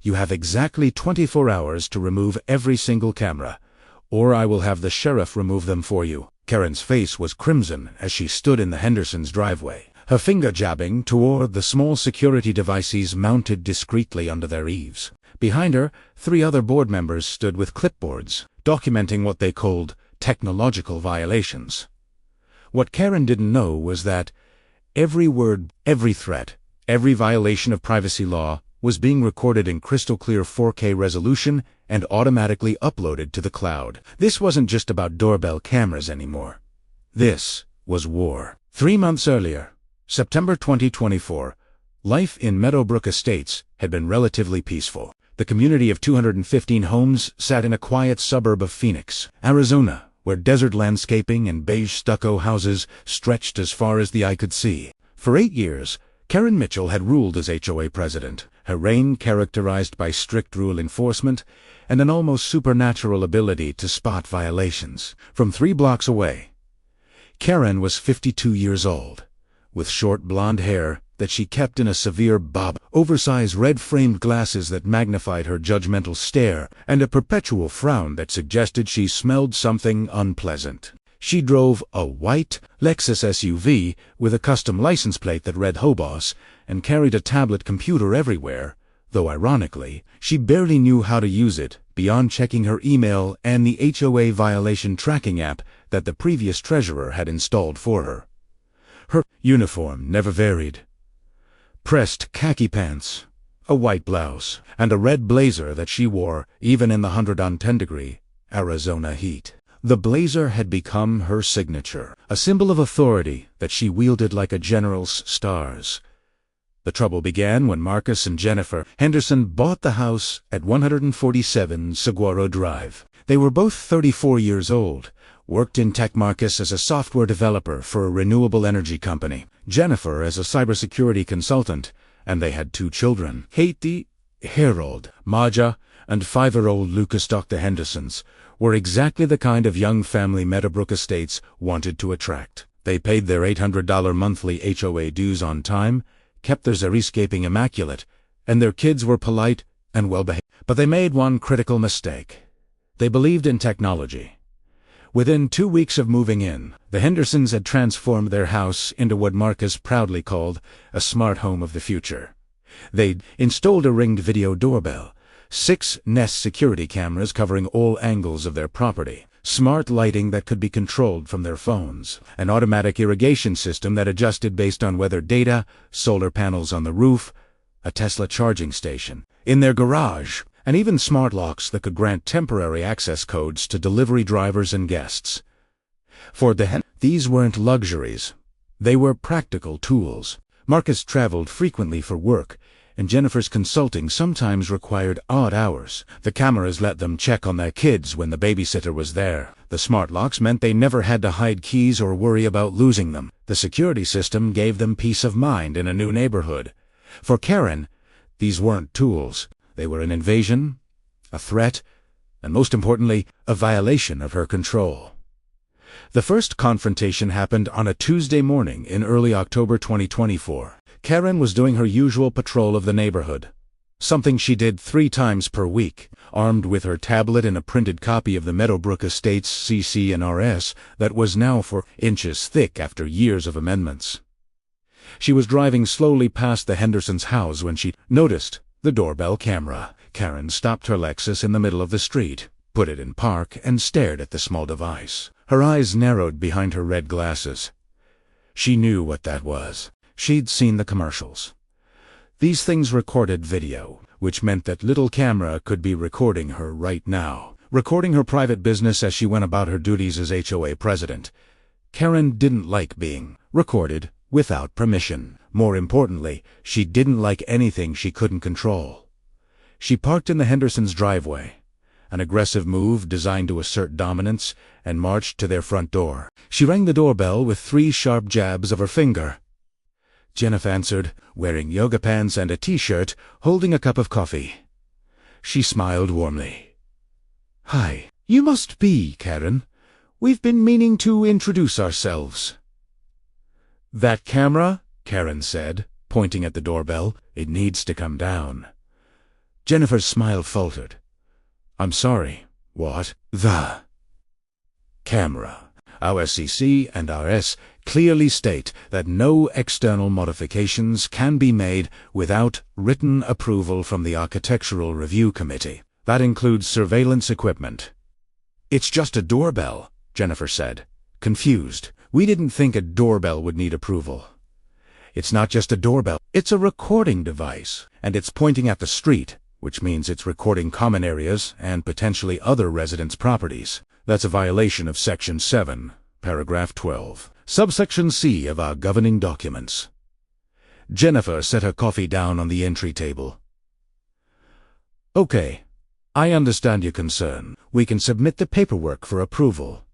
You have exactly 24 hours to remove every single camera, or I will have the sheriff remove them for you." Karen's face was crimson as she stood in the Hendersons' driveway, her finger jabbing toward the small security devices mounted discreetly under their eaves. Behind her, 3 other board members stood with clipboards, documenting what they called technological violations. What Karen didn't know was that every word, every threat, every violation of privacy law was being recorded in crystal-clear 4K resolution and automatically uploaded to the cloud. This wasn't just about doorbell cameras anymore. This was war. 3 months earlier, September 2024, life in Meadowbrook Estates had been relatively peaceful. The community of 215 homes sat in a quiet suburb of Phoenix, Arizona, where desert landscaping and beige stucco houses stretched as far as the eye could see. For 8 years, Karen Mitchell had ruled as HOA president, her reign characterized by strict rule enforcement and an almost supernatural ability to spot violations. From 3 blocks away, Karen was 52 years old, with short blonde hair that she kept in a severe bob, oversized red-framed glasses that magnified her judgmental stare, and a perpetual frown that suggested she smelled something unpleasant. She drove a white Lexus SUV with a custom license plate that read HOBOS and carried a tablet computer everywhere, though ironically, she barely knew how to use it beyond checking her email and the HOA violation tracking app that the previous treasurer had installed for her. Her uniform never varied. Pressed khaki pants, a white blouse, and a red blazer that she wore even in the 110-degree Arizona heat. The blazer had become her signature, a symbol of authority that she wielded like a general's stars. The trouble began when Marcus and Jennifer Henderson bought the house at 147 Saguaro Drive. They were both 34 years old, worked in tech. Marcus as a software developer for a renewable energy company, Jennifer as a cybersecurity consultant, and they had 2 children, Haiti, Harold, Maja, and 5-year-old Lucas. Dr. Hendersons were exactly the kind of young family Meadowbrook Estates wanted to attract. They paid their $800 monthly HOA dues on time, kept their xeriscaping immaculate, and their kids were polite and well-behaved. But they made one critical mistake. They believed in technology. Within 2 weeks of moving in, the Hendersons had transformed their house into what Marcus proudly called a smart home of the future. They'd installed a ringed video doorbell, 6 Nest security cameras covering all angles of their property, smart lighting that could be controlled from their phones, an automatic irrigation system that adjusted based on weather data, solar panels on the roof, a Tesla charging station in their garage, and even smart locks that could grant temporary access codes to delivery drivers and guests. For these weren't luxuries. They were practical tools. Marcus traveled frequently for work, and Jennifer's consulting sometimes required odd hours. The cameras let them check on their kids when the babysitter was there. The smart locks meant they never had to hide keys or worry about losing them. The security system gave them peace of mind in a new neighborhood. For Karen, these weren't tools. They were an invasion, a threat, and most importantly, a violation of her control. The first confrontation happened on a Tuesday morning in early October 2024. Karen was doing her usual patrol of the neighborhood, something she did 3 times per week, armed with her tablet and a printed copy of the Meadowbrook Estates CC&RS that was now 4 inches thick after years of amendments. She was driving slowly past the Hendersons' house when she noticed the doorbell camera. Karen stopped her Lexus in the middle of the street, put it in park, and stared at the small device. Her eyes narrowed behind her red glasses. She knew what that was. She'd seen the commercials. These things recorded video, which meant that little camera could be recording her right now, recording her private business as she went about her duties as HOA president. Karen didn't like being recorded without permission. More importantly, she didn't like anything she couldn't control. She parked in the Hendersons' driveway, an aggressive move designed to assert dominance, and marched to their front door. She rang the doorbell with 3 sharp jabs of her finger. Jennifer answered, wearing yoga pants and a t-shirt, holding a cup of coffee. She smiled warmly. "Hi. You must be Karen. We've been meaning to introduce ourselves." "That camera," Karen said, pointing at the doorbell, "it needs to come down." Jennifer's smile faltered. I'm sorry. What? The camera. Our SEC and RS clearly state that no external modifications can be made without written approval from the Architectural Review Committee. That includes surveillance equipment. It's just a doorbell, Jennifer said, confused. We didn't think a doorbell would need approval. It's not just a doorbell. It's a recording device, and it's pointing at the street, which means it's recording common areas and potentially other residents' properties. That's a violation of Section 7, Paragraph 12, Subsection C of our governing documents. Jennifer set her coffee down on the entry table. Okay, I understand your concern. We can submit the paperwork for approval.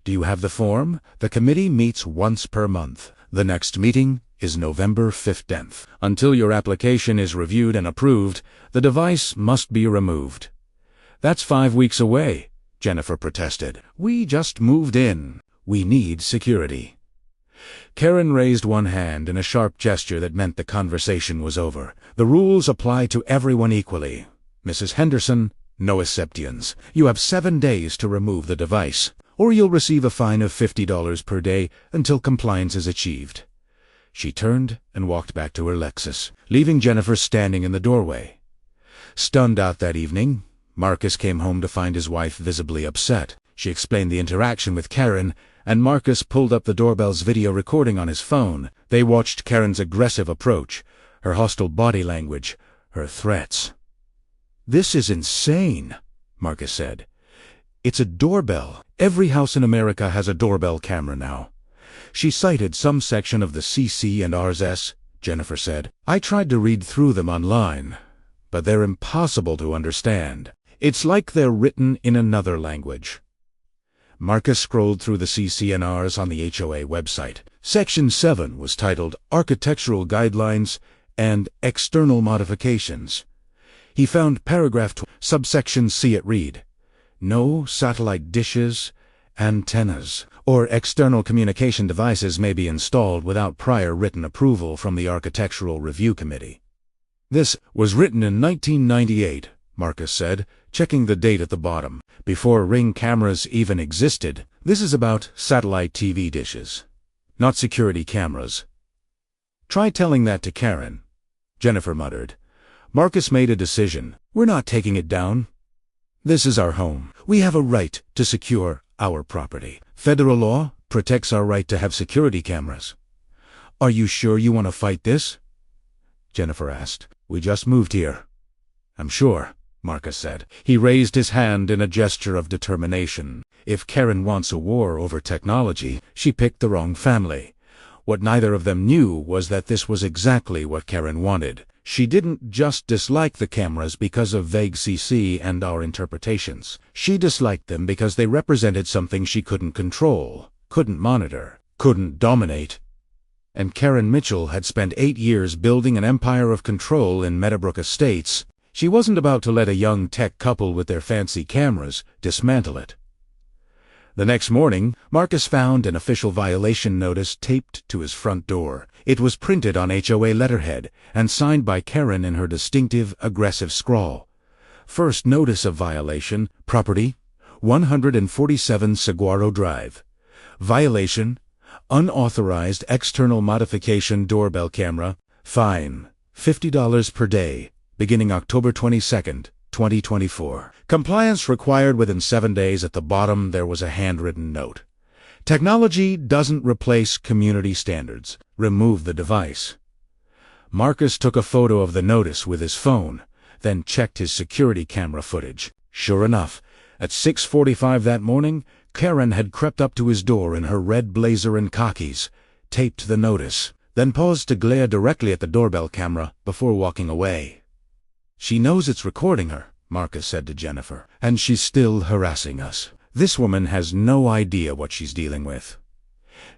Do you have the form? The committee meets once per month. The next meeting is November 15th. Until your application is reviewed and approved, the device must be removed. That's 5 weeks away, Jennifer protested. We just moved in. We need security. Karen raised one hand in a sharp gesture that meant the conversation was over. The rules apply to everyone equally. Mrs. Henderson, no exceptions. You have 7 days to remove the device, or you'll receive a fine of $50 per day until compliance is achieved. She turned and walked back to her Lexus, leaving Jennifer standing in the doorway. Stunned out that evening, Marcus came home to find his wife visibly upset. She explained the interaction with Karen, and Marcus pulled up the doorbell's video recording on his phone. They watched Karen's aggressive approach, her hostile body language, her threats. This is insane, Marcus said. It's a doorbell. Every house in America has a doorbell camera now. She cited some section of the CC and RS, Jennifer said. I tried to read through them online, but they're impossible to understand. It's like they're written in another language. Marcus scrolled through the CC&Rs on the HOA website. Section 7 was titled Architectural Guidelines and External Modifications. He found paragraph 2, subsection C. It read, no satellite dishes, antennas, or external communication devices may be installed without prior written approval from the Architectural Review Committee. This was written in 1998, Marcus said, checking the date at the bottom, before Ring cameras even existed. This is about satellite TV dishes, not security cameras. Try telling that to Karen, Jennifer muttered. Marcus made a decision. We're not taking it down. This is our home. We have a right to secure our property. Federal law protects our right to have security cameras. Are you sure you want to fight this? Jennifer asked. We just moved here. I'm sure, Marcus said. He raised his hand in a gesture of determination. If Karen wants a war over technology, she picked the wrong family. What neither of them knew was that this was exactly what Karen wanted. She didn't just dislike the cameras because of vague CC and our interpretations. She disliked them because they represented something she couldn't control, couldn't monitor, couldn't dominate. And Karen Mitchell had spent 8 years building an empire of control in Meadowbrook Estates. She wasn't about to let a young tech couple with their fancy cameras dismantle it. The next morning, Marcus found an official violation notice taped to his front door. It was printed on HOA letterhead and signed by Karen in her distinctive, aggressive scrawl. First notice of violation, property, 147 Saguaro Drive. Violation, unauthorized external modification doorbell camera, fine, $50 per day, beginning October 22nd, 2024. Compliance required within 7 days. At the bottom there was a handwritten note. Technology doesn't replace community standards. Remove the device. Marcus took a photo of the notice with his phone, then checked his security camera footage. Sure enough, at 6:45 that morning, Karen had crept up to his door in her red blazer and khakis, taped the notice, then paused to glare directly at the doorbell camera before walking away. She knows it's recording her, Marcus said to Jennifer, and she's still harassing us. This woman has no idea what she's dealing with.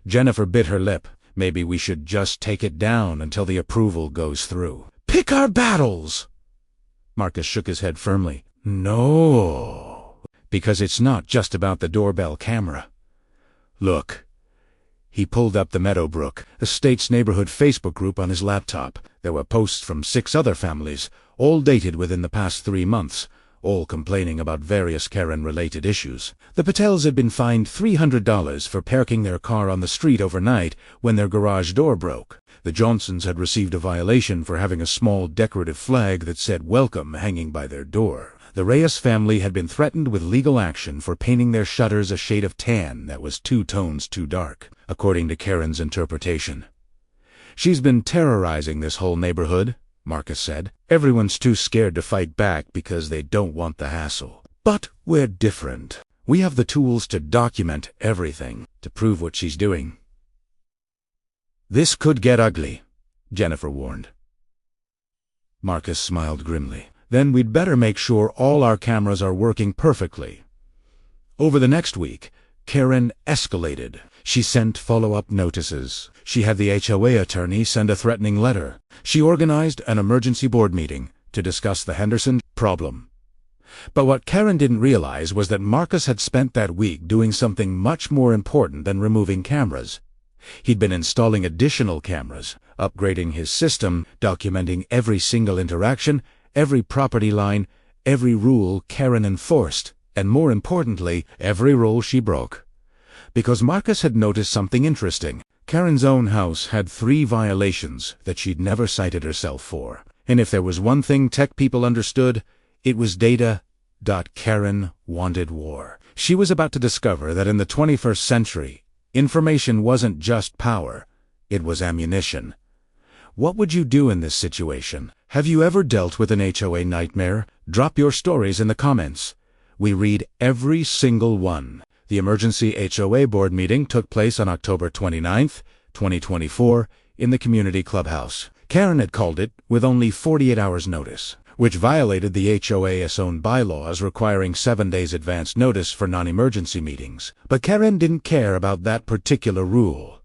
Jennifer bit her lip. Maybe we should just take it down until the approval goes through. Pick our battles! Marcus shook his head firmly. No, because it's not just about the doorbell camera. Look, He pulled up the Meadowbrook Estates neighborhood Facebook group on his laptop. There were posts from 6 other families, all dated within the past 3 months, all complaining about various Karen-related issues. The Patels had been fined $300 for parking their car on the street overnight when their garage door broke. The Johnsons had received a violation for having a small decorative flag that said "Welcome" hanging by their door. The Reyes family had been threatened with legal action for painting their shutters a shade of tan that was 2 tones too dark, according to Karen's interpretation. "She's been terrorizing this whole neighborhood," Marcus said. "Everyone's too scared to fight back because they don't want the hassle. But we're different. We have the tools to document everything, to prove what she's doing." "This could get ugly," Jennifer warned. Marcus smiled grimly. "Then we'd better make sure all our cameras are working perfectly." Over the next week, Karen escalated. She sent follow-up notices. She had the HOA attorney send a threatening letter. She organized an emergency board meeting to discuss the Henderson problem. But what Karen didn't realize was that Marcus had spent that week doing something much more important than removing cameras. He'd been installing additional cameras, upgrading his system, documenting every single interaction, every property line, every rule Karen enforced, and more importantly, every rule she broke. Because Marcus had noticed something interesting. Karen's own house had 3 violations that she'd never cited herself for. And if there was one thing tech people understood, it was data. Karen wanted war. She was about to discover that in the 21st century, information wasn't just power, it was ammunition. What would you do in this situation? Have you ever dealt with an HOA nightmare? Drop your stories in the comments. We read every single one. The emergency HOA board meeting took place on October 29th, 2024, in the community clubhouse. Karen had called it with only 48 hours notice, which violated the HOA's own bylaws requiring 7 days advance notice for non-emergency meetings. But Karen didn't care about that particular rule.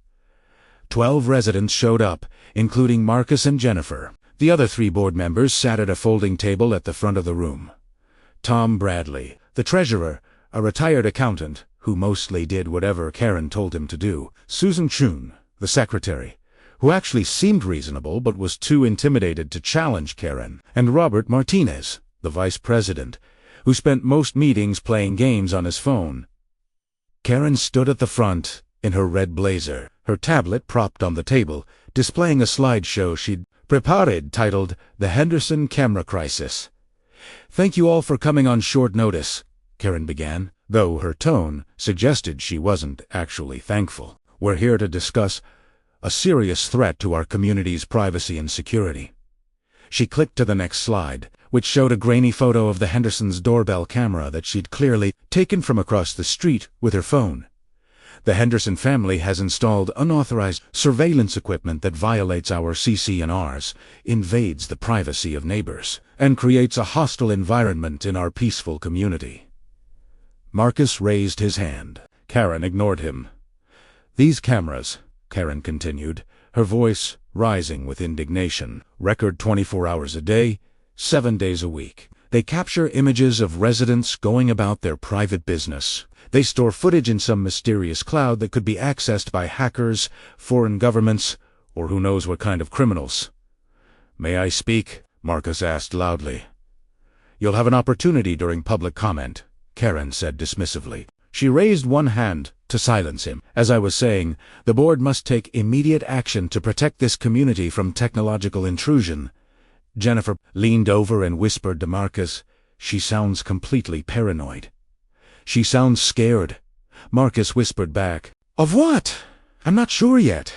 12 residents showed up, including Marcus and Jennifer. The other 3 board members sat at a folding table at the front of the room. Tom Bradley, the treasurer, a retired accountant, who mostly did whatever Karen told him to do. Susan Chun, the secretary, who actually seemed reasonable but was too intimidated to challenge Karen. And Robert Martinez, the vice president, who spent most meetings playing games on his phone. Karen stood at the front in her red blazer, her tablet propped on the table, displaying a slideshow she'd prepared titled "The Henderson Camera Crisis." "Thank you all for coming on short notice," Karen began, though her tone suggested she wasn't actually thankful. "We're here to discuss a serious threat to our community's privacy and security." She clicked to the next slide, which showed a grainy photo of the Henderson's doorbell camera that she'd clearly taken from across the street with her phone. The Henderson family has installed unauthorized surveillance equipment that violates our CC&Rs, invades the privacy of neighbors, and creates a hostile environment in our peaceful community. Marcus raised his hand. Karen ignored him. "These cameras," Karen continued, her voice rising with indignation, "record 24 hours a day, 7 days a week. They capture images of residents going about their private business. They store footage in some mysterious cloud that could be accessed by hackers, foreign governments, or who knows what kind of criminals." "May I speak?" Marcus asked loudly. "You'll have an opportunity during public comment," Karen said dismissively. She raised one hand to silence him. "As I was saying, the board must take immediate action to protect this community from technological intrusion." Jennifer leaned over and whispered to Marcus, "She sounds completely paranoid." "She sounds scared." Marcus whispered back, "Of what? I'm not sure yet."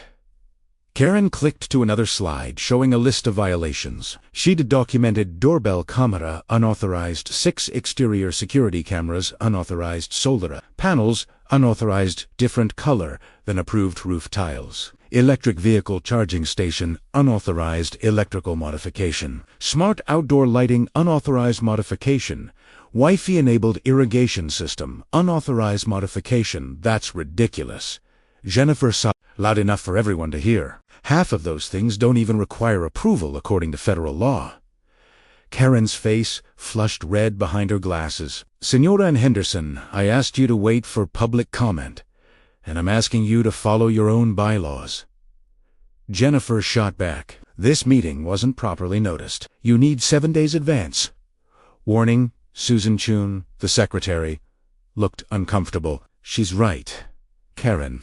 Karen clicked to another slide showing a list of violations. She'd documented doorbell camera unauthorized, 6 exterior security cameras unauthorized, solar panels unauthorized, different color than approved roof tiles, electric vehicle charging station unauthorized, electrical modification, smart outdoor lighting unauthorized modification, Wi-Fi enabled irrigation system unauthorized modification. "That's ridiculous." Jennifer sobbed loud enough for everyone to hear. "Half of those things don't even require approval according to federal law." Karen's face flushed red behind her glasses. "Senora and Henderson, I asked you to wait for public comment. and I'm asking you to follow your own bylaws." Jennifer shot back. "This meeting wasn't properly noticed. You need 7 days advance." Warning, Susan Chun, the secretary, looked uncomfortable. "She's right, Karen."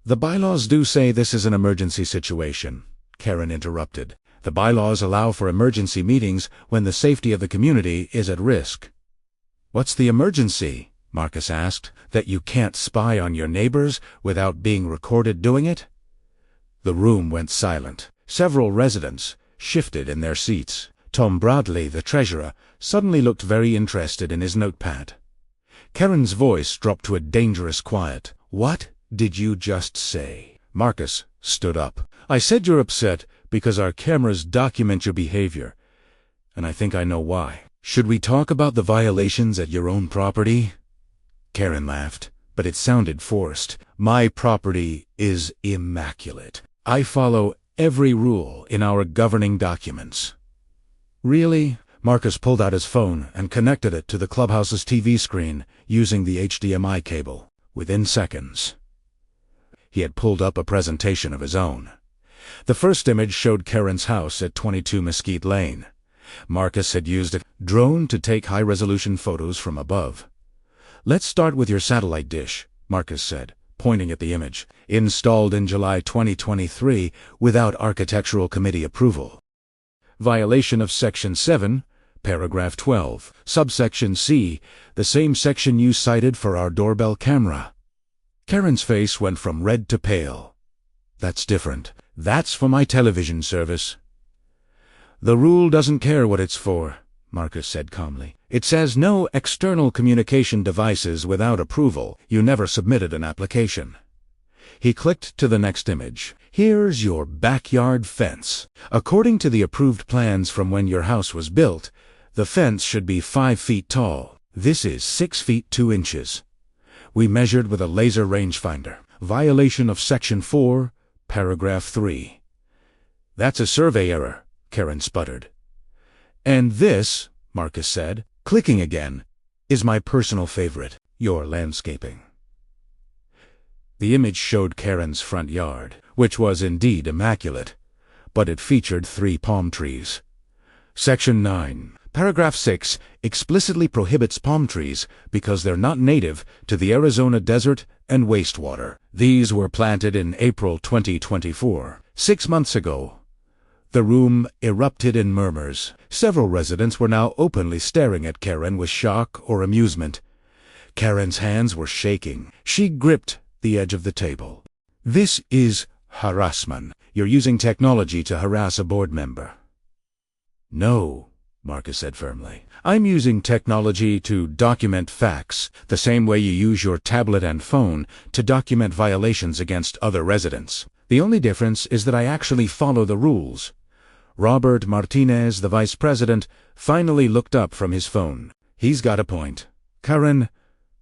"The bylaws do say this is an emergency situation," Karen interrupted. "The bylaws allow for emergency meetings when the safety of the community is at risk." "What's the emergency?" Marcus asked. "That you can't spy on your neighbors without being recorded doing it?" The room went silent. Several residents shifted in their seats. Tom Bradley, the treasurer, suddenly looked very interested in his notepad. Karen's voice dropped to a dangerous quiet. "What did you just say?" Marcus stood up. "I said you're upset because our cameras document your behavior, and I think I know why. Should we talk about the violations at your own property?" Karen laughed, but it sounded forced. "My property is immaculate. I follow every rule in our governing documents." "Really?" Marcus pulled out his phone and connected it to the clubhouse's TV screen using the HDMI cable. Within seconds, he had pulled up a presentation of his own. The first image showed Karen's house at 22 Mesquite Lane. Marcus had used a drone to take high-resolution photos from above. "Let's start with your satellite dish," Marcus said, pointing at the image. "Installed in July 2023 without Architectural Committee approval. Violation of Section 7, Paragraph 12, Subsection C, the same section you cited for our doorbell camera." Karen's face went from red to pale. "That's different. That's for my television service." "The rule doesn't care what it's for," Marcus said calmly. "It says no external communication devices without approval. You never submitted an application." He clicked to the next image. "Here's your backyard fence. According to the approved plans from when your house was built, the fence should be 5 feet tall. This is 6 feet 2 inches. We measured with a laser rangefinder. Violation of Section 4, Paragraph 3. "That's a survey error," Karen sputtered. "And this," Marcus said, clicking again, "is my personal favorite, your landscaping." The image showed Karen's front yard, which was indeed immaculate, but it featured 3 palm trees. Section 9, Paragraph 6 explicitly prohibits palm trees because they're not native to the Arizona desert and wastewater. These were planted in April 2024, 6 months ago. The room erupted in murmurs. Several residents were now openly staring at Karen with shock or amusement. Karen's hands were shaking. She gripped the edge of the table. "This is harassment. You're using technology to harass a board member." "No," Marcus said firmly. "I'm using technology to document facts, the same way you use your tablet and phone to document violations against other residents. The only difference is that I actually follow the rules." Robert Martinez, the vice president, finally looked up from his phone. "He's got a point." "Karen,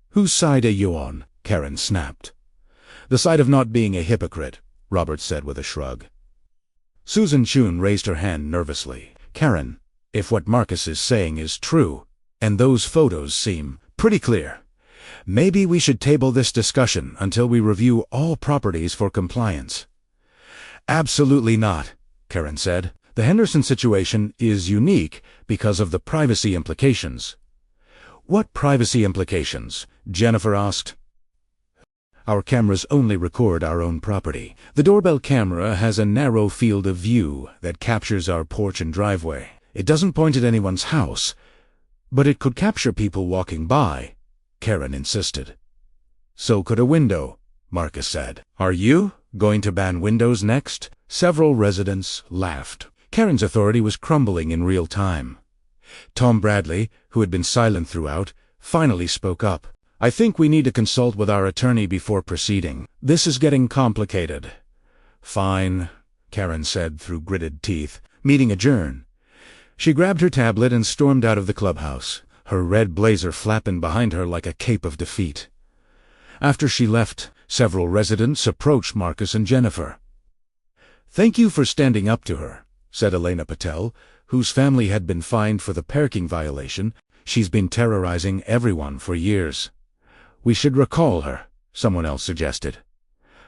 whose side are you on?" Karen snapped. "The side of not being a hypocrite," Robert said with a shrug. Susan Chun raised her hand nervously. "Karen, if what Marcus is saying is true, and those photos seem pretty clear, maybe we should table this discussion until we review all properties for compliance." "Absolutely not," Karen said. "The Henderson situation is unique because of the privacy implications." "What privacy implications?" Jennifer asked. "Our cameras only record our own property. The doorbell camera has a narrow field of view that captures our porch and driveway. It doesn't point at anyone's house, but it could capture people walking by," Karen insisted. "So could a window," Marcus said. "Are you going to ban windows next?" Several residents laughed. Karen's authority was crumbling in real time. Tom Bradley, who had been silent throughout, finally spoke up. "I think we need to consult with our attorney before proceeding. This is getting complicated." "Fine," Karen said through gritted teeth. "Meeting adjourned." She grabbed her tablet and stormed out of the clubhouse, her red blazer flapping behind her like a cape of defeat. After she left, several residents approached Marcus and Jennifer. "Thank you for standing up to her," said Elena Patel, whose family had been fined for the parking violation. "She's been terrorizing everyone for years." "We should recall her," someone else suggested.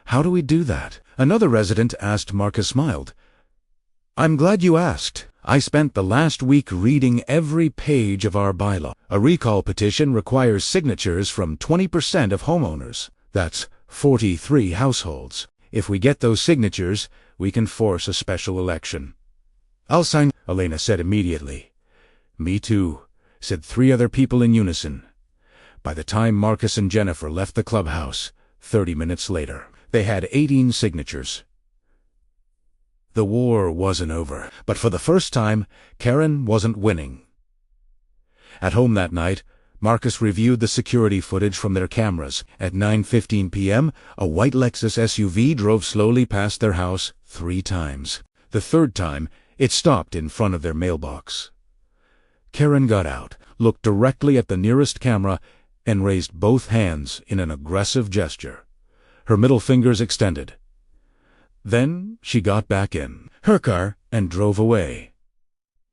How do we do that? Another resident asked. Marcus smiled. I'm glad you asked. I spent the last week reading every page of our bylaw. A recall petition requires signatures from 20% of homeowners. That's 43 households. If we get those signatures, we can force a special election. I'll sign, Elena said immediately. Me too, said 3 other people in unison. By the time Marcus and Jennifer left the clubhouse, 30 minutes later, they had 18 signatures. The war wasn't over, but for the first time, Karen wasn't winning. At home that night, Marcus reviewed the security footage from their cameras. At 9:15 p.m., a white Lexus SUV drove slowly past their house 3 times. The 3rd time, it stopped in front of their mailbox. Karen got out, looked directly at the nearest camera, and raised both hands in an aggressive gesture, her middle fingers extended. Then she got back in her car and drove away.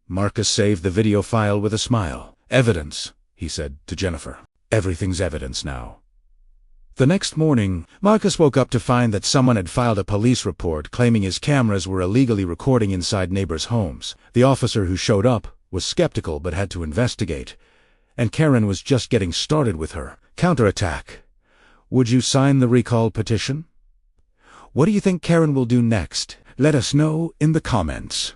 Marcus saved the video file with a smile. Evidence, he said to Jennifer. Everything's evidence now. The next morning, Marcus woke up to find that someone had filed a police report claiming his cameras were illegally recording inside neighbors' homes. The officer who showed up was skeptical but had to investigate, and Karen was just getting started with her counterattack. Would you sign the recall petition? What do you think Karen will do next? Let us know in the comments.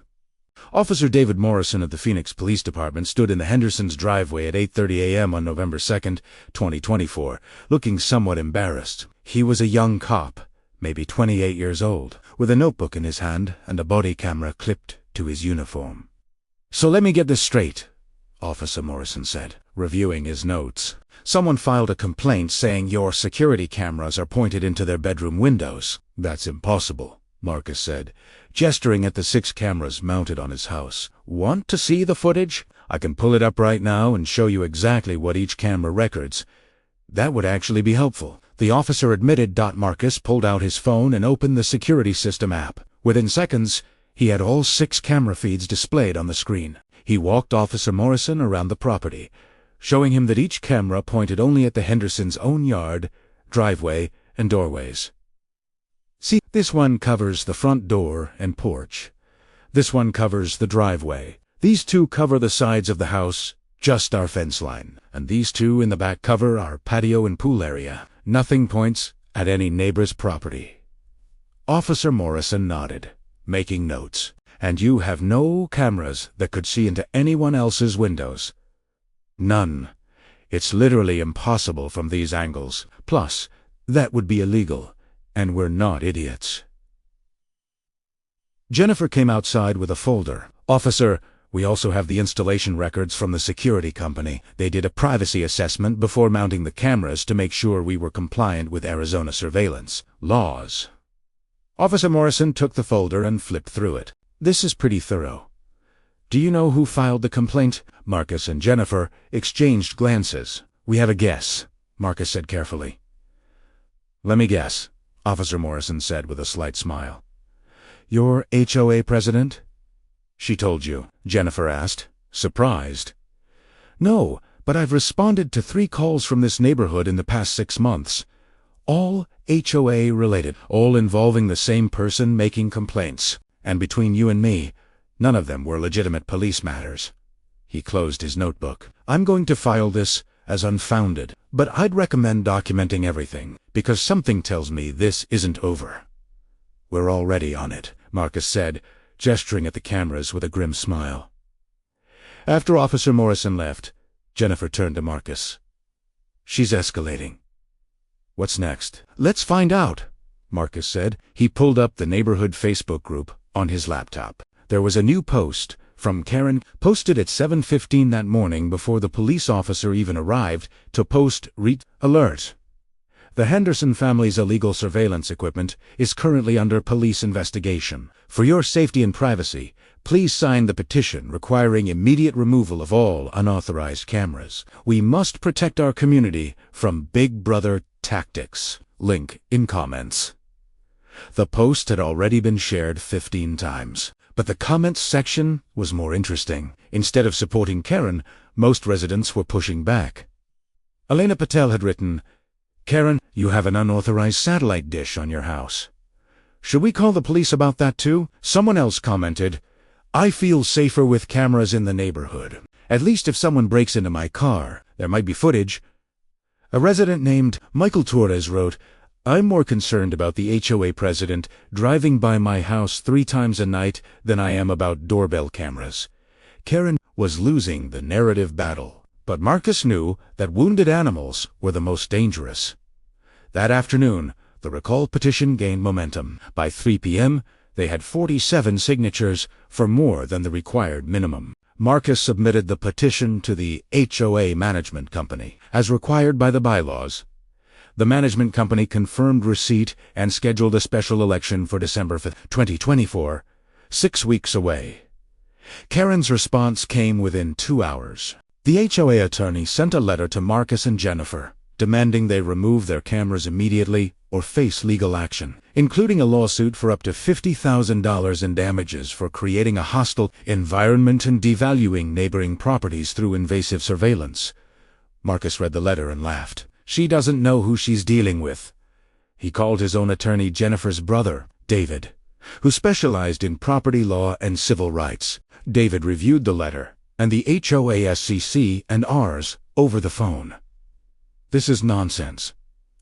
Officer David Morrison of the Phoenix Police Department stood in the Henderson's driveway at 8:30 a.m. on November 2nd, 2024, looking somewhat embarrassed. He was a young cop, maybe 28 years old, with a notebook in his hand and a body camera clipped to his uniform. So let me get this straight, Officer Morrison said, reviewing his notes. Someone filed a complaint saying your security cameras are pointed into their bedroom windows. That's impossible, Marcus said, gesturing at the 6 cameras mounted on his house. Want to see the footage? I can pull it up right now and show you exactly what each camera records. That would actually be helpful, the officer admitted. Marcus pulled out his phone and opened the security system app. Within seconds, he had all 6 camera feeds displayed on the screen. He walked Officer Morrison around the property, showing him that each camera pointed only at the Hendersons' own yard, driveway, and doorways. See, this one covers the front door and porch. This one covers the driveway. These 2 cover the sides of the house, just our fence line. And these 2 in the back cover our patio and pool area. Nothing points at any neighbor's property. Officer Morrison nodded, making notes. And you have no cameras that could see into anyone else's windows. None. It's literally impossible from these angles. Plus, that would be illegal. And we're not idiots. Jennifer came outside with a folder. Officer, we also have the installation records from the security company. They did a privacy assessment before mounting the cameras to make sure we were compliant with Arizona surveillance laws. Officer Morrison took the folder and flipped through it. This is pretty thorough. Do you know who filed the complaint? Marcus and Jennifer exchanged glances. We have a guess, Marcus said carefully. Let me guess, Officer Morrison said with a slight smile. Your HOA President? She told you, Jennifer asked, surprised. No, but I've responded to 3 calls from this neighborhood in the past 6 months. All HOA related, all involving the same person making complaints. And between you and me, none of them were legitimate police matters. He closed his notebook. I'm going to file this as unfounded, but I'd recommend documenting everything, because something tells me this isn't over. We're already on it, Marcus said, gesturing at the cameras with a grim smile. After Officer Morrison left, Jennifer turned to Marcus. She's escalating. What's next? Let's find out, Marcus said. He pulled up the neighborhood Facebook group on his laptop. There was a new post from Karen, posted at 7:15 that morning before the police officer even arrived to post alert. The Henderson family's illegal surveillance equipment is currently under police investigation. For your safety and privacy, please sign the petition requiring immediate removal of all unauthorized cameras. We must protect our community from Big Brother tactics. Link in comments. The post had already been shared 15 times. But the comments section was more interesting. Instead of supporting Karen, most residents were pushing back. Elena Patel had written, Karen, you have an unauthorized satellite dish on your house. Should we call the police about that too? Someone else commented, I feel safer with cameras in the neighborhood. At least if someone breaks into my car, there might be footage. A resident named Michael Torres wrote, I'm more concerned about the HOA president driving by my house 3 times a night than I am about doorbell cameras. Karen was losing the narrative battle, but Marcus knew that wounded animals were the most dangerous. That afternoon, the recall petition gained momentum. By 3 p.m., they had 47 signatures for more than the required minimum. Marcus submitted the petition to the HOA management company, as required by the bylaws. The management company confirmed receipt and scheduled a special election for December 5, 2024, 6 weeks away. Karen's response came within 2 hours. The HOA attorney sent a letter to Marcus and Jennifer, demanding they remove their cameras immediately or face legal action, including a lawsuit for up to $50,000 in damages for creating a hostile environment and devaluing neighboring properties through invasive surveillance. Marcus read the letter and laughed. She doesn't know who she's dealing with. He called his own attorney Jennifer's brother, David, who specialized in property law and civil rights. David reviewed the letter and the HOA SCC and ours over the phone. This is nonsense,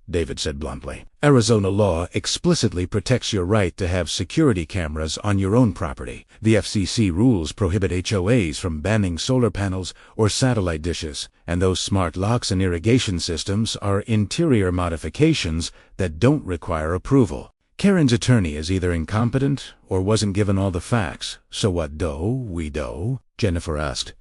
David said bluntly. Arizona law explicitly protects your right to have security cameras on your own property. The FCC rules prohibit HOAs from banning solar panels or satellite dishes, and those smart locks and irrigation systems are interior modifications that don't require approval. Karen's attorney is either incompetent or wasn't given all the facts. So what we do? Jennifer asked.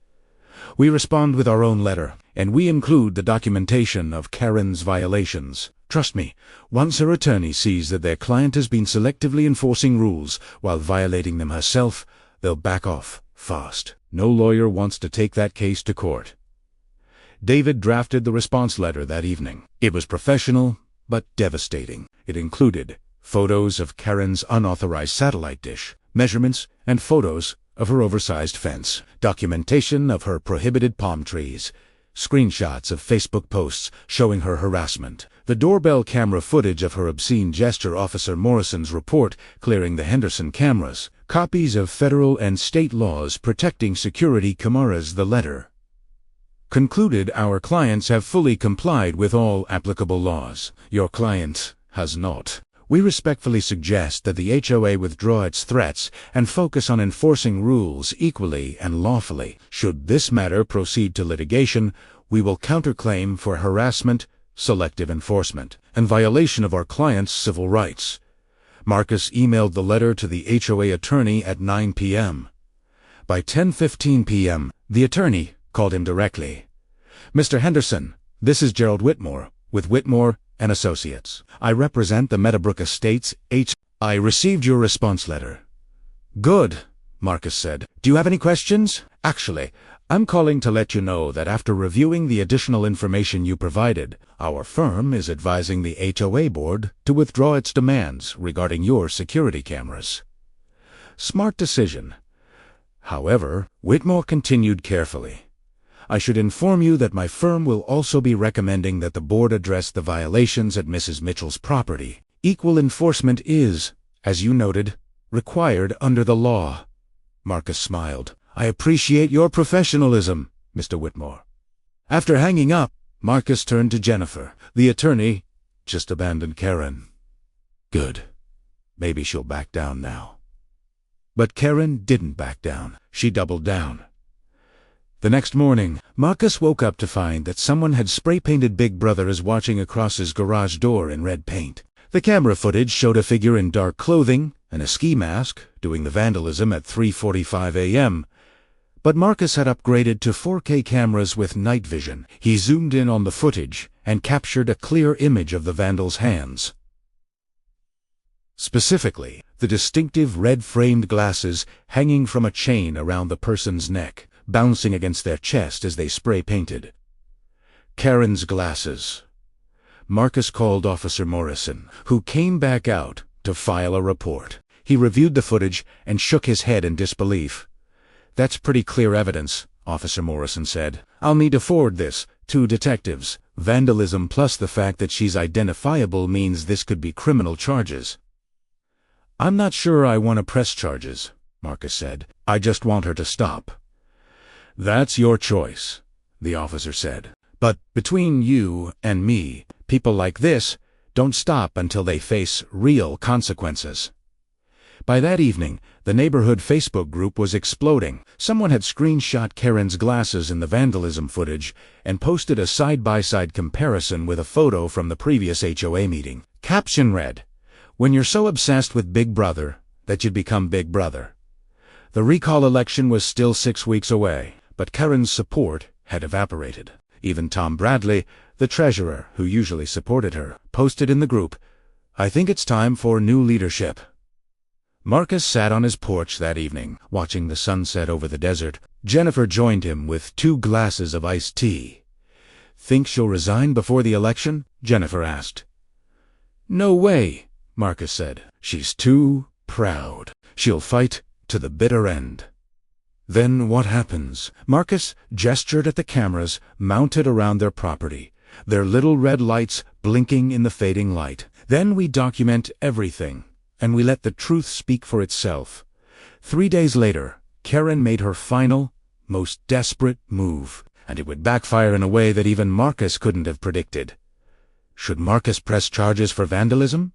We respond with our own letter, and we include the documentation of Karen's violations. Trust me, once her attorney sees that their client has been selectively enforcing rules while violating them herself, they'll back off fast. No lawyer wants to take that case to court. David drafted the response letter that evening. It was professional, but devastating. It included photos of Karen's unauthorized satellite dish, measurements, and photos of her oversized fence, documentation of her prohibited palm trees, screenshots of Facebook posts showing her harassment, the doorbell camera footage of her obscene gesture, Officer Morrison's report clearing the Henderson cameras, copies of federal and state laws protecting security cameras. The letter concluded, our clients have fully complied with all applicable laws. Your client has not. We respectfully suggest that the HOA withdraw its threats and focus on enforcing rules equally and lawfully. Should this matter proceed to litigation, we will counterclaim for harassment, selective enforcement, and violation of our client's civil rights. Marcus emailed the letter to the HOA attorney at 9 p.m. By 10:15 p.m., the attorney called him directly. Mr. Henderson, this is Gerald Whitmore, with Whitmore and Associates. I represent the Meadowbrook Estates. I received your response letter. Good, Marcus said. Do you have any questions? Actually, I'm calling to let you know that after reviewing the additional information you provided, our firm is advising the HOA board to withdraw its demands regarding your security cameras. Smart decision. However, Whitmore continued carefully. I should inform you that my firm will also be recommending that the board address the violations at Mrs. Mitchell's property. Equal enforcement is, as you noted, required under the law. Marcus smiled. I appreciate your professionalism, Mr. Whitmore. After hanging up, Marcus turned to Jennifer. The attorney just abandoned Karen. Good. Maybe she'll back down now. But Karen didn't back down. She doubled down. The next morning, Marcus woke up to find that someone had spray-painted Big Brother as watching across his garage door in red paint. The camera footage showed a figure in dark clothing and a ski mask doing the vandalism at 3:45 a.m., but Marcus had upgraded to 4K cameras with night vision. He zoomed in on the footage and captured a clear image of the vandal's hands. Specifically, the distinctive red-framed glasses hanging from a chain around the person's neck, bouncing against their chest as they spray-painted. Karen's glasses. Marcus called Officer Morrison, who came back out to file a report. He reviewed the footage and shook his head in disbelief. That's pretty clear evidence, Officer Morrison said. I'll need to forward this 2 detectives. Vandalism plus the fact that she's identifiable means this could be criminal charges. I'm not sure I want to press charges, Marcus said. I just want her to stop. That's your choice, the officer said. But between you and me, people like this don't stop until they face real consequences. By that evening, the neighborhood Facebook group was exploding. Someone had screenshot Karen's glasses in the vandalism footage and posted a side-by-side comparison with a photo from the previous HOA meeting. Caption read, "When you're so obsessed with Big Brother that you'd become Big Brother." The recall election was still 6 weeks away, but Karen's support had evaporated. Even Tom Bradley, the treasurer who usually supported her, posted in the group, "I think it's time for new leadership." Marcus sat on his porch that evening, watching the sunset over the desert. Jennifer joined him with 2 glasses of iced tea. "Think she'll resign before the election?" Jennifer asked. "No way," Marcus said. "She's too proud. She'll fight to the bitter end." "Then what happens?" Marcus gestured at the cameras mounted around their property, their little red lights blinking in the fading light. "Then we document everything, and we let the truth speak for itself." 3 days later, Karen made her final, most desperate move, and it would backfire in a way that even Marcus couldn't have predicted. Should Marcus press charges for vandalism?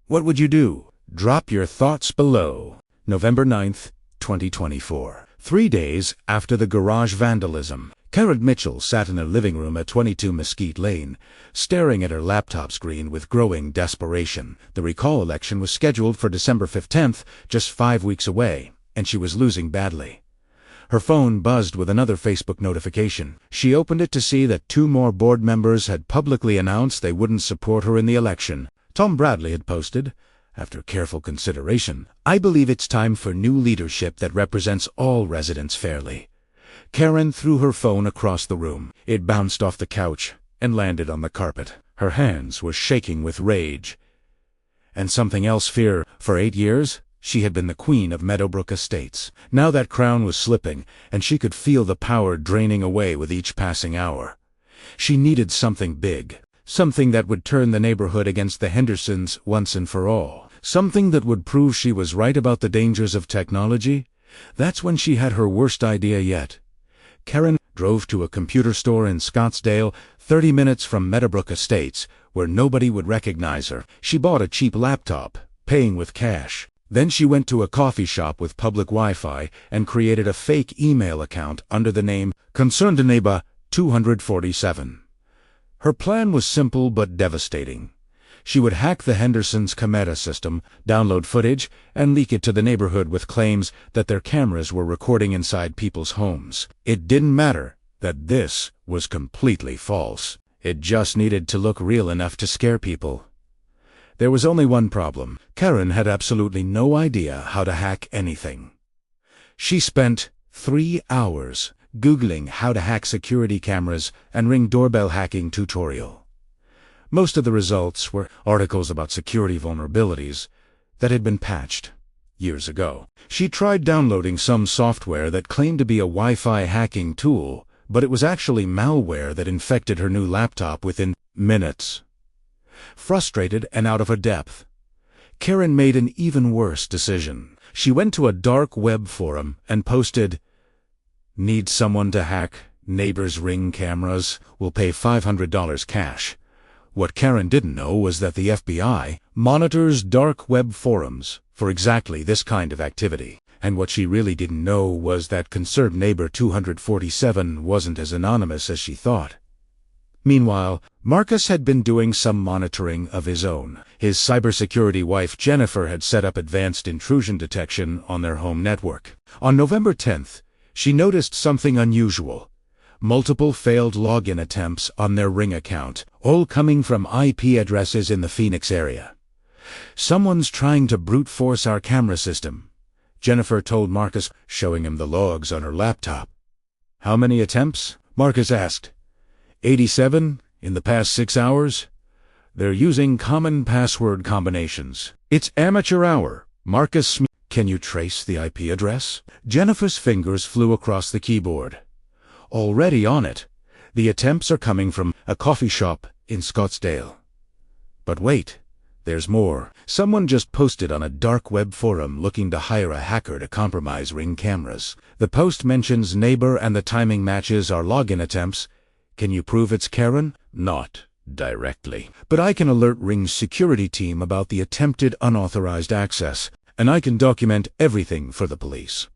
What would you do? Drop your thoughts below. November 9th, 2024. 3 days after the garage vandalism, Karen Mitchell sat in her living room at 22 Mesquite Lane, staring at her laptop screen with growing desperation. The recall election was scheduled for December 15th, just 5 weeks away, and she was losing badly. Her phone buzzed with another Facebook notification. She opened it to see that 2 more board members had publicly announced they wouldn't support her in the election. Tom Bradley had posted, after careful consideration, "I believe it's time for new leadership that represents all residents fairly." Karen threw her phone across the room. It bounced off the couch and landed on the carpet. Her hands were shaking with rage. And something else, fear. For 8 years, she had been the queen of Meadowbrook Estates. Now that crown was slipping, and she could feel the power draining away with each passing hour. She needed something big, something that would turn the neighborhood against the Hendersons once and for all. Something that would prove she was right about the dangers of technology. That's when she had her worst idea yet. Karen drove to a computer store in Scottsdale, 30 minutes from Meadowbrook Estates, where nobody would recognize her. She bought a cheap laptop, paying with cash. Then she went to a coffee shop with public Wi-Fi and created a fake email account under the name Concerned Neighbor 247. Her plan was simple but devastating. She would hack the Henderson's camera system, download footage, and leak it to the neighborhood with claims that their cameras were recording inside people's homes. It didn't matter that this was completely false. It just needed to look real enough to scare people. There was only one problem. Karen had absolutely no idea how to hack anything. She spent 3 hours Googling how to hack security cameras and Ring doorbell hacking tutorial. Most of the results were articles about security vulnerabilities that had been patched years ago. She tried downloading some software that claimed to be a Wi-Fi hacking tool, but it was actually malware that infected her new laptop within minutes. Frustrated and out of her depth, Karen made an even worse decision. She went to a dark web forum and posted, "Need someone to hack neighbors' Ring cameras? Will pay $500 cash." What Karen didn't know was that the FBI monitors dark web forums for exactly this kind of activity. And what she really didn't know was that Concerned Neighbor 247 wasn't as anonymous as she thought. Meanwhile, Marcus had been doing some monitoring of his own. His cybersecurity wife Jennifer had set up advanced intrusion detection on their home network. On November 10th, she noticed something unusual. Multiple failed login attempts on their Ring account, all coming from IP addresses in the Phoenix area. "Someone's trying to brute force our camera system," Jennifer told Marcus, showing him the logs on her laptop. "How many attempts?" Marcus asked. 87 in the past 6 hours. They're using common password combinations. It's amateur hour. Marcus, can you trace the IP address? Jennifer's fingers flew across the keyboard. Already on it. The attempts are coming from a coffee shop in Scottsdale. But wait, there's more. Someone just posted on a dark web forum looking to hire a hacker to compromise Ring cameras. The post mentions neighbor and the timing matches are login attempts. Can you prove it's Karen? Not directly. But I can alert Ring's security team about the attempted unauthorized access, and I can document everything for the police.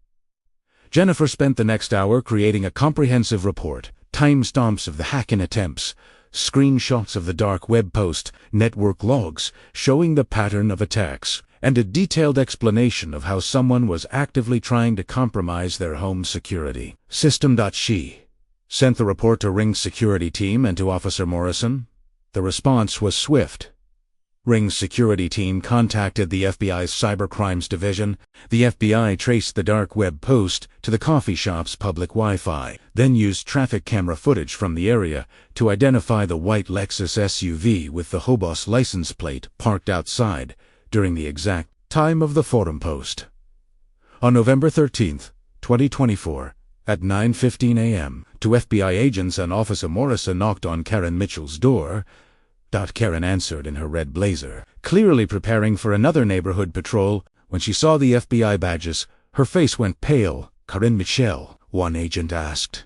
Jennifer spent the next hour creating a comprehensive report, timestamps of the hacking attempts, screenshots of the dark web post, network logs showing the pattern of attacks, and a detailed explanation of how someone was actively trying to compromise their home security. System.she sent the report to Ring's security team and to Officer Morrison. The response was swift. Ring's security team contacted the FBI's Cybercrimes Division. The FBI traced the dark web post to the coffee shop's public Wi-Fi, then used traffic camera footage from the area to identify the white Lexus SUV with the Hobos license plate parked outside during the exact time of the forum post. On November 13, 2024, at 9:15 a.m., two FBI agents and Officer Morrison knocked on Karen Mitchell's door. Karen answered in her red blazer, clearly preparing for another neighborhood patrol. When she saw the FBI badges, her face went pale. "Karen Mitchell?" one agent asked.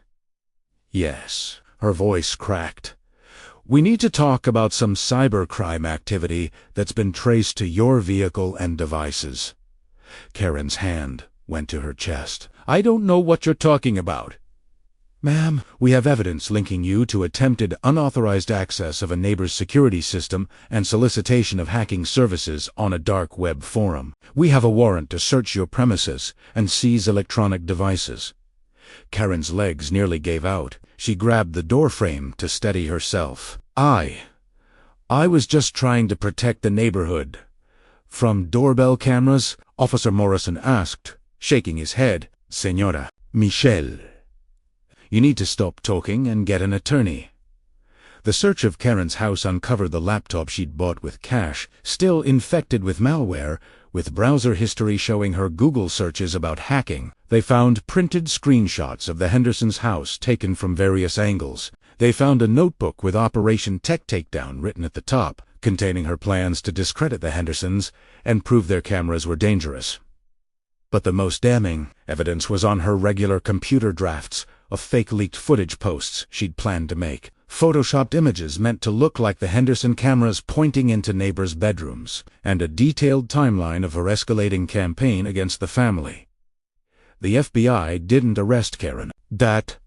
"Yes." Her voice cracked. "We need to talk about some cybercrime activity that's been traced to your vehicle and devices." Karen's hand went to her chest. "I don't know what you're talking about." "Ma'am, we have evidence linking you to attempted unauthorized access of a neighbor's security system and solicitation of hacking services on a dark web forum. We have a warrant to search your premises and seize electronic devices." Karen's legs nearly gave out. She grabbed the doorframe to steady herself. I was just trying to protect the neighborhood." "From doorbell cameras?" Officer Morrison asked, shaking his head. "Señora Michelle, you need to stop talking and get an attorney." The search of Karen's house uncovered the laptop she'd bought with cash, still infected with malware, with browser history showing her Google searches about hacking. They found printed screenshots of the Henderson's house taken from various angles. They found a notebook with Operation Tech Takedown written at the top, containing her plans to discredit the Hendersons and prove their cameras were dangerous. But the most damning evidence was on her regular computer drafts of fake leaked footage posts she'd planned to make. Photoshopped images meant to look like the Henderson cameras pointing into neighbors' bedrooms, and a detailed timeline of her escalating campaign against the family. The FBI didn't arrest Karen that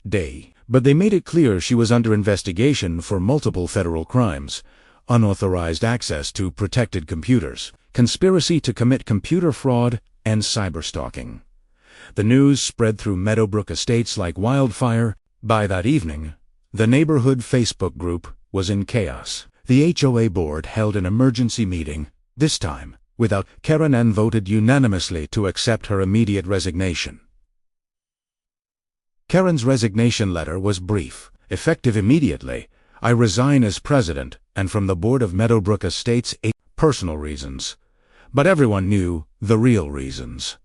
day, but they made it clear she was under investigation for multiple federal crimes: unauthorized access to protected computers, conspiracy to commit computer fraud, and cyberstalking. The news spread through Meadowbrook Estates like wildfire. By that evening, the neighborhood Facebook group was in chaos. The HOA board held an emergency meeting, this time without Karen, and voted unanimously to accept her immediate resignation. Karen's resignation letter was brief. "Effective immediately, I resign as president and from the board of Meadowbrook Estates, personal reasons." But everyone knew the real reasons.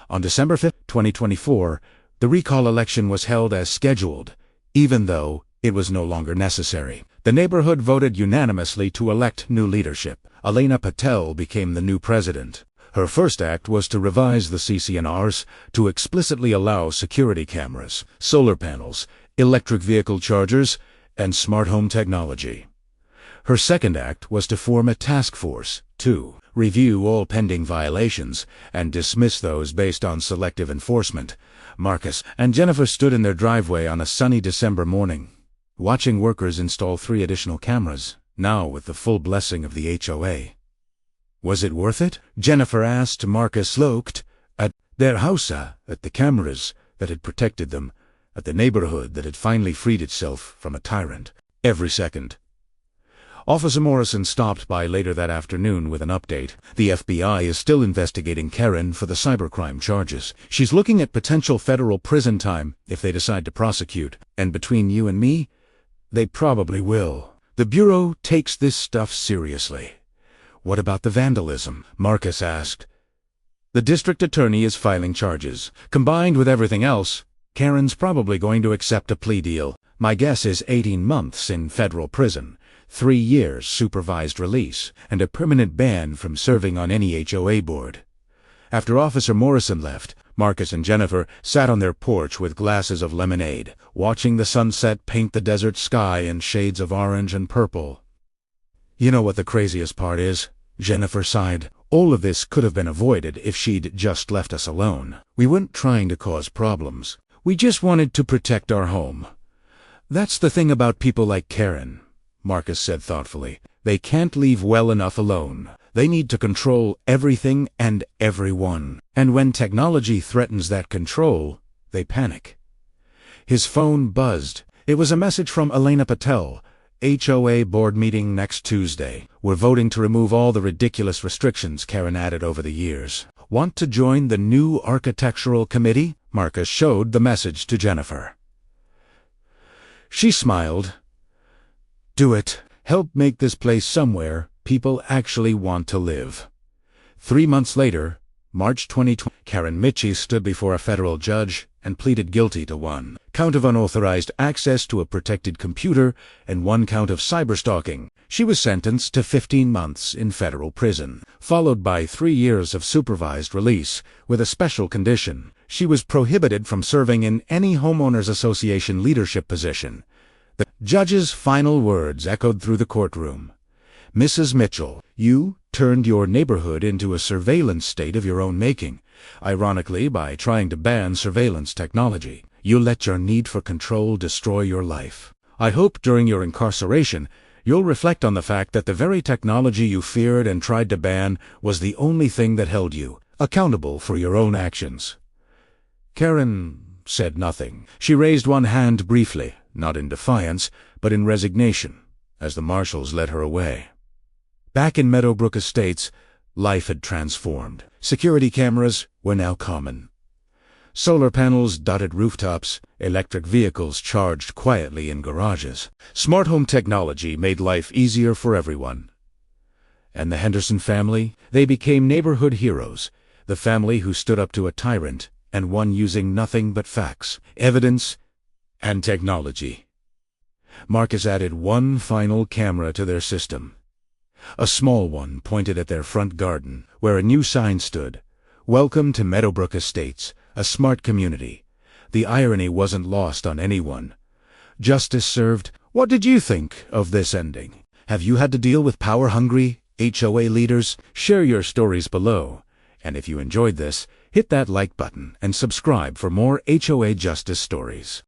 On December 5, 2024, the recall election was held as scheduled, even though it was no longer necessary. The neighborhood voted unanimously to elect new leadership. Elena Patel became the new president. Her first act was to revise the CC&Rs to explicitly allow security cameras, solar panels, electric vehicle chargers, and smart home technology. Her second act was to form a task force to review all pending violations and dismiss those based on selective enforcement. Marcus and Jennifer stood in their driveway on a sunny December morning, watching workers install 3 additional cameras, now with the full blessing of the HOA. "Was it worth it?" Jennifer asked. Marcus looked at their house, at the cameras that had protected them, at the neighborhood that had finally freed itself from a tyrant. "Every second." Officer Morrison stopped by later that afternoon with an update. "The FBI is still investigating Karen for the cybercrime charges. She's looking at potential federal prison time if they decide to prosecute. And between you and me, they probably will. The Bureau takes this stuff seriously." "What about the vandalism?" Marcus asked. "The district attorney is filing charges. Combined with everything else, Karen's probably going to accept a plea deal. My guess is 18 months in federal prison, 3 years supervised release, and a permanent ban from serving on any HOA board. After Officer Morrison left, Marcus and Jennifer sat on their porch with glasses of lemonade, watching the sunset paint the desert sky in shades of orange and purple. "You know what the craziest part is?" Jennifer sighed. "All of this could have been avoided if she'd just left us alone. We weren't trying to cause problems. We just wanted to protect our home." "That's the thing about people like Karen," Marcus said thoughtfully. "They can't leave well enough alone. They need to control everything and everyone. And when technology threatens that control, they panic." His phone buzzed. It was a message from Elena Patel. "HOA board meeting next Tuesday. We're voting to remove all the ridiculous restrictions Karen added over the years. Want to join the new architectural committee?" Marcus showed the message to Jennifer. She smiled. "Do it. Help make this place somewhere people actually want to live." 3 months later, March 2020, Karen Mitchie stood before a federal judge and pleaded guilty to 1 count of unauthorized access to a protected computer and 1 count of cyberstalking. She was sentenced to 15 months in federal prison, followed by 3 years of supervised release, with a special condition. She was prohibited from serving in any homeowners association leadership position. The judge's final words echoed through the courtroom. "Mrs. Mitchell, you turned your neighborhood into a surveillance state of your own making. Ironically, by trying to ban surveillance technology, you let your need for control destroy your life. I hope during your incarceration, you'll reflect on the fact that the very technology you feared and tried to ban was the only thing that held you accountable for your own actions." Karen said nothing. She raised one hand briefly, not in defiance, but in resignation, as the marshals led her away. Back in Meadowbrook Estates, life had transformed. Security cameras were now common. Solar panels dotted rooftops, electric vehicles charged quietly in garages. Smart home technology made life easier for everyone. And the Henderson family? They became neighborhood heroes, the family who stood up to a tyrant, and one using nothing but facts, evidence, and technology. Marcus added 1 final camera to their system. A small one pointed at their front garden, where a new sign stood. "Welcome to Meadowbrook Estates, a smart community." The irony wasn't lost on anyone. Justice served. What did you think of this ending? Have you had to deal with power-hungry HOA leaders? Share your stories below. And if you enjoyed this, hit that like button and subscribe for more HOA justice stories.